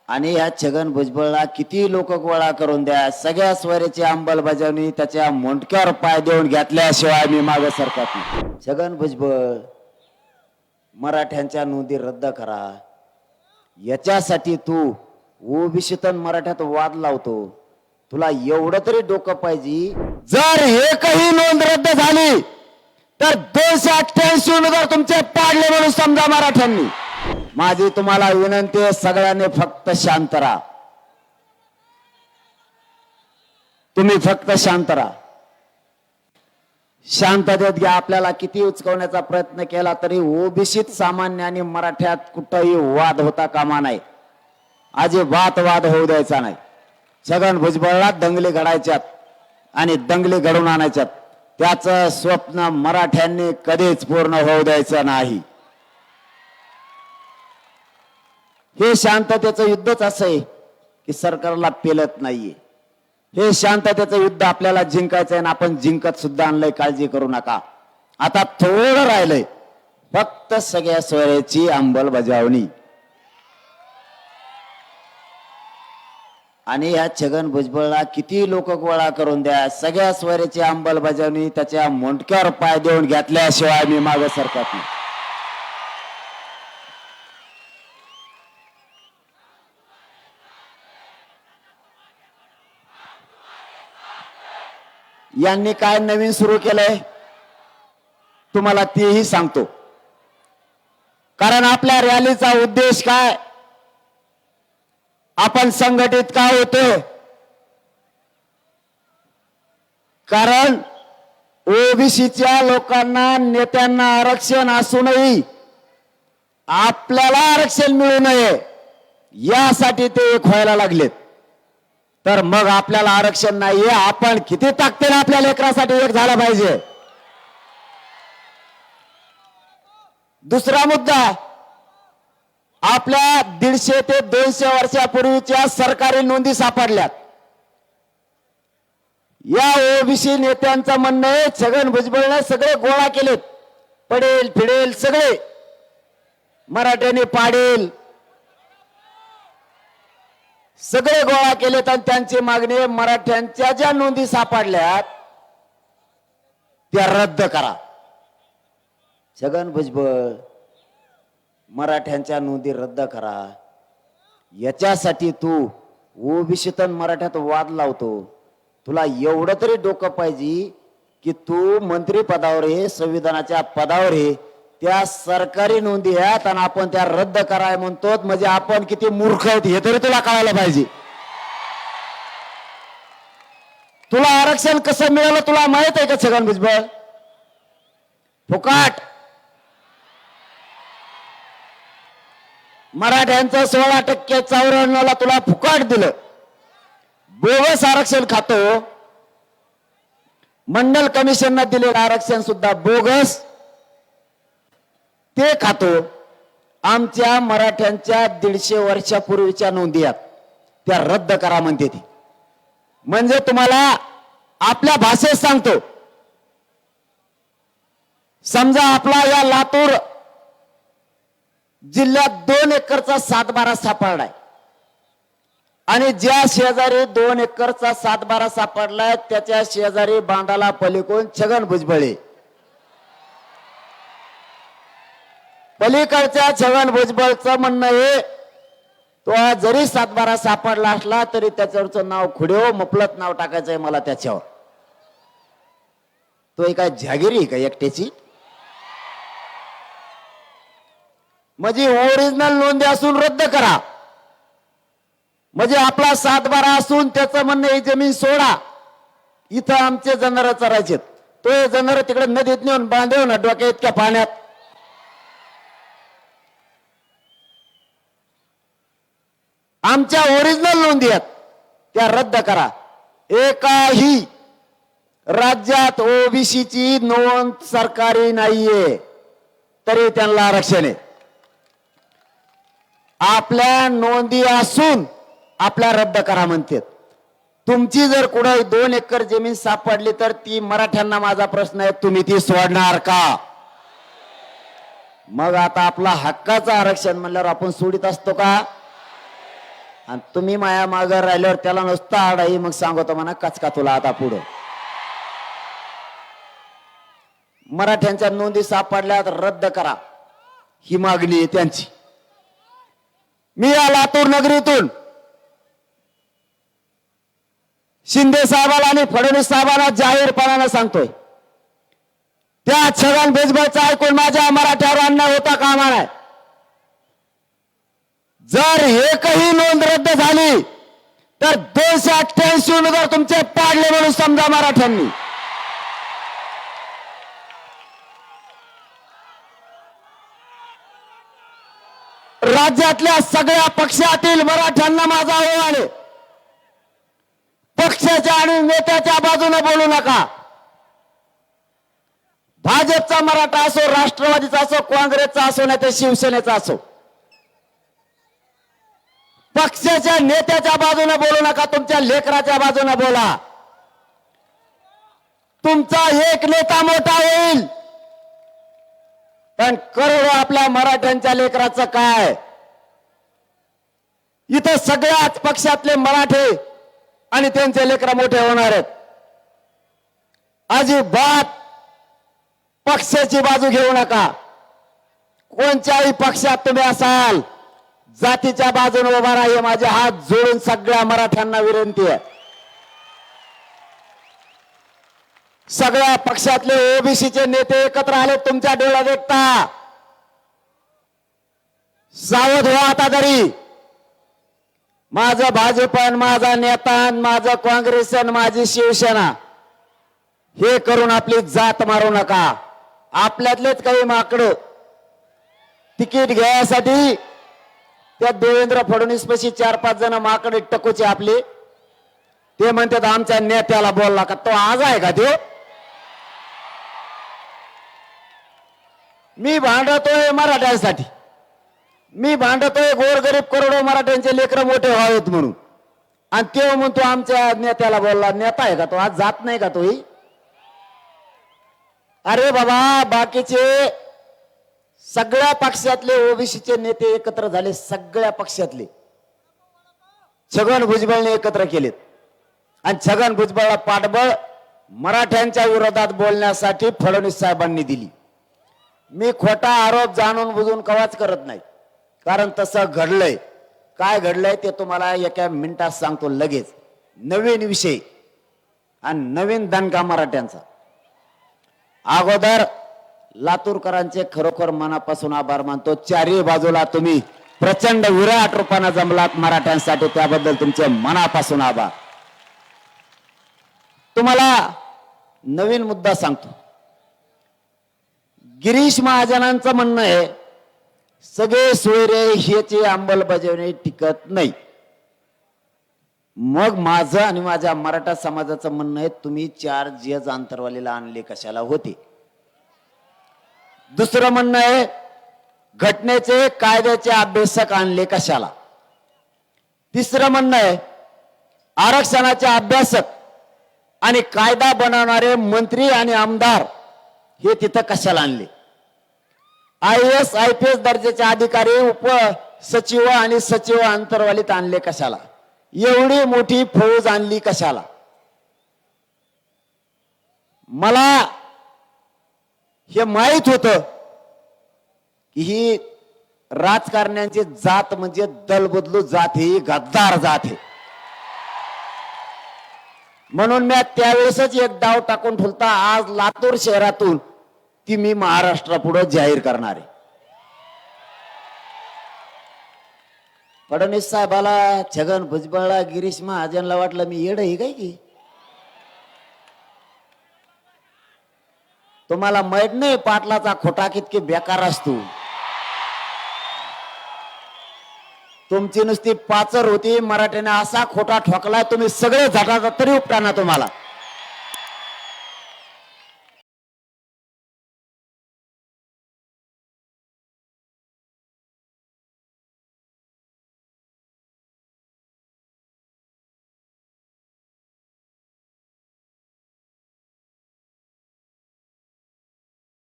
आणि या छगन भुजबळला किती लोक गोळा करून द्या, सगळ्या स्वराची अंमलबजावणी त्याच्या मोंडक्यावर पाय देऊन घेतल्याशिवाय मी मागे सरकत नाही. छगन भुजबळ, मराठ्यांच्या नोंदी रद्द करा, याच्यासाठी तू ओबीसीतून मराठ्यात वाद लावतो. तुला एवढं तरी डोकं पाहिजे. जर एकही नोंद रद्द झाली तर 288 उमेदवार तुमचे पाडले म्हणून समजा मराठ्यांनी. माझी तुम्हाला विनंती आहे, सगळ्यांनी फक्त शांत राहा. तुम्ही फक्त शांत राहा. शांततेत घ्या. आपल्याला किती उचकवण्याचा प्रयत्न केला तरी ओबीसीत सामान्य आणि मराठ्यात कुठंही वाद होता कामा नाही. अजिबात वाद होऊ द्यायचा नाही. छगन भुजबळला दंगली घडायच्यात आणि दंगली घडून आणायच्यात. त्याचं स्वप्न मराठ्यांनी कधीच पूर्ण होऊ द्यायचं नाही. हे शांततेचं युद्धच असं आहे की सरकारला पेलत नाहीये. हे शांततेचं युद्ध आपल्याला जिंकायचंय आणि आपण जिंकत सुद्धा आणलंय. काळजी करू नका. आता थोडं राहिलंय फक्त सगळ्या स्वराची अंमलबजावणी. आणि या छगन भुजबळला किती लोक गोळा करून द्या, सगळ्या स्वराची अंमलबजावणी त्याच्या मोंडक्यावर पाय देऊन घेतल्याशिवाय मी मागे सरकत नाही. यांनी काय नवीन सुरू केलंय तुम्हाला तेही सांगतो. कारण आपल्या रॅलीचा उद्देश काय, आपण संघटित का होतो, कारण ओबीसीच्या लोकांना नेत्यांना आरक्षण असूनही आपल्याला आरक्षण मिळू नये यासाठी ते एक व्हायला लागलेत. तर मग आपल्याला आरक्षण नाहीये, आपण किती ताकदीने आपल्या लेकरासाठी एक झाला पाहिजे. दुसरा मुद्दा, आपल्या 150 ते 200 वर्षापूर्वीच्या सरकारी नोंदी सापडल्यात. या ओबीसी नेत्यांचं म्हणणं आहे छगन भुजबळने सगळे गोळा केलेत, पडेल फिडेल सगळे मराठ्यांनी पाडेल सगळे गोळा केलेत आणि त्यांची मागणी आहे मराठ्यांच्या ज्या नोंदी सापडल्यात त्या रद्द करा. छगन भुजबळ, मराठ्यांच्या नोंदी रद्द करा, याच्यासाठी तू ओबीसीतून मराठ्यात वाद लावतो. तुला एवढं तरी डोकं पाहिजे की तू मंत्री पदावर आहे, संविधानाच्या पदावर आहे, त्या सरकारी नोंदी आहेत आणि आपण त्या रद्द कराय म्हणतो. म्हणजे आपण किती मूर्ख आहेत हे तरी तुला कळायला पाहिजे. तुला आरक्षण कसं मिळालं तुला माहित आहे का छगन भुजबळ? फुकाट. मराठ्यांचं 16% 94ला तुला फुकाट दिलं. बोगस आरक्षण खातो. मंडल कमिशनने दिलेलं आरक्षण सुद्धा बोगस ते खातो. आमच्या मराठ्यांच्या 150 वर्षापूर्वीच्या नोंदी आहेत त्या रद्द करा म्हणते ती. म्हणजे तुम्हाला आपल्या भाषेत सांगतो, समजा आपला या लातूर जिल्ह्यात 2 एकरचा सातबारा सापडलाय आणि ज्या शेजारी 2 एकरचा सातबारा सापडलाय त्याच्या शेजारी बांधाला पलीकडून छगन भुजबळ. पलीकडच्या छगन भुजबळचं म्हणणं आहे तो जरी सातबारा सापडला असला तरी त्याच्यावरचं नाव खुडेव मफलत नाव टाकायचंय मला त्याच्यावर. तो एका जागिरी का एकट्याची? म्हणजे ओरिजिनल नोंदी असून रद्द करा. म्हणजे आपला सातबारा असून त्याचं म्हणणं ही जमीन सोडा, इथं आमचे जनावर चरायचे, तो जनावर तिकडे नदीत नेऊन बांधव ना डोक्या इतक्या पाण्यात. आमच्या ओरिजिनल नोंदी आहेत त्या रद्द करा. एकाही राज्यात ओबीसीची नोंद सरकारी नाहीये तरी त्यांना आरक्षण आहे. आपल्या नोंदी असून आपल्या रद्द करा म्हणतात. तुमची जर कुठे 2 एकर जमीन सापडली तर ती मराठ्यांना माझा प्रश्न आहे, तुम्ही ती सोडणार का? मग आता आपला हक्काचं आरक्षण म्हणल्यावर आपण सोडित असतो का? आणि तुम्ही माया मागं राहिल्यावर त्याला नुसता आडाई मग सांगतो म्हणा कचका तुला आता पुढं. मराठ्यांच्या नोंदी सापडल्या तर रद्द करा ही मागणी आहे त्यांची. मी या लातूर नगरीतून शिंदे साहेबाला आणि फडणवीस साहेबांना जाहीरपणाने सांगतोय, त्या छगन भुजबळचा ऐकून माझ्या मराठ्यावर अन्याय होता कामा नये. जर एकही नोंद रद्द झाली तर 288 उमेदवार तुमचे पाडले म्हणून समजा मराठ्यांनी. राज्यातल्या सगळ्या पक्षातील मराठ्यांना माझा आव्हान आहे, पक्षाच्या आणि नेत्याच्या बाजूने बोलू नका. भाजपचा मराठा असो, राष्ट्रवादीचा असो, काँग्रेसचा असो, नाही तर शिवसेनेचा असो, पक्षाच्या नेत्याच्या बाजूने बोलू नका, तुमच्या लेकराच्या बाजूने बोला. तुमचा एक नेता मोठा होईल पण करोडो आपल्या मराठ्यांच्या लेकराचं काय. इथं सगळ्याच पक्षातले मराठे आणि त्यांचे लेकर मोठे होणार आहेत. अजिबात पक्षाची बाजू घेऊ नका. कोणत्याही पक्षात तुम्ही असाल, जातीच्या बाजूने उभा राहा, माझे हात जोडून सगळ्या मराठ्यांना विनंती आहे. सगळ्या पक्षातले ओबीसीचे नेते एकत्र आले, तुमच्या डोळ्यात देखता. सावध व्हा आता तरी. माझं भाजपन, माझा नेता, माझं काँग्रेस, माझी शिवसेना हे करून आपली जात मारू नका. आपल्यातलेच काही माकडं तिकीट घ्यायसाठी त्या देवेंद्र फडणवीस पाशी 4-5 जण माकडे टकोचे आपले, ते म्हणतात आमच्या नेत्याला बोलला का. तो आज आहे का तो? मी भांडतोय मराठ्यांसाठी, मी भांडतोय गोरगरीब करोडो मराठ्यांचे लेकरं मोठे व्हावेत म्हणून, आणि तो म्हणतो आमच्या नेत्याला बोलला. नेता आहे का तो? आज जात नाही का तोही? अरे बाबा, बाकीचे सगळ्या पक्षातले ओबीसीचे नेते एकत्र झाले, सगळ्या पक्षातले. छगन भुजबळने एकत्र केलेत आणि छगन भुजबळला पाठबळ मराठ्यांच्या विरोधात बोलण्यासाठी फडणवीस साहेबांनी दिली. मी खोटा आरोप जाणून बुजून कवाच करत नाही, कारण तसं घडलंय. काय घडलंय ते तुम्हाला एका मिनिटात सांगतो लगेच. नवीन विषय आणि नवीन दणका मराठ्यांचा. अगोदर लातूरकरांचे खरोखर मनापासून आभार मानतो. चारही बाजूला तुम्ही प्रचंड विराट रूपाने जमलात मराठ्यांसाठी, त्याबद्दल तुमचे मनापासून आभार. तुम्हाला नवीन मुद्दा सांगतो. गिरीश महाजनांचं म्हणणं आहे सगळे सोयरे ह्याची अंमलबजावणी टिकत नाही. मग माझं आणि माझ्या मराठा समाजाचं म्हणणं आहे तुम्ही 4 जज आंतरवालीला आणले कशाला होते. दुसरं म्हणणं आहे घटनेचे कायद्याचे अभ्यासक आणले कशाला. तिसरं म्हणणं आहे आरक्षणाचे अभ्यासक आणि कायदा बनवणारे मंत्री आणि आमदार हे तिथं कशाला आणले. IAS IPS दर्जाचे अधिकारी उपसचिव आणि सचिव आंतरवालीत आणले कशाला. एवढी मोठी फौज आणली कशाला. मला हे माहित होतं की ही राजकारण्यांची जात म्हणजे दलबदलू जात, ही गद्दार जात आहे. म्हणून मी त्यावेळेसच एक डाव टाकून ठेवता, आज लातूर शहरातून ती मी महाराष्ट्रापुढे जाहीर करणार आहे. फडणवीस साहेबाला, छगन भुजबळला, गिरीश महाजनला वाटलं मी येड आहे काय की. तुम्हाला माहित नाही पाटलाचा खोटा कितकी बेकार असतो. तुमची नुसती पाचर होती, मराठीने असा खोटा ठोकला तुम्ही सगळे झटाचा तरी उपटाना तुम्हाला.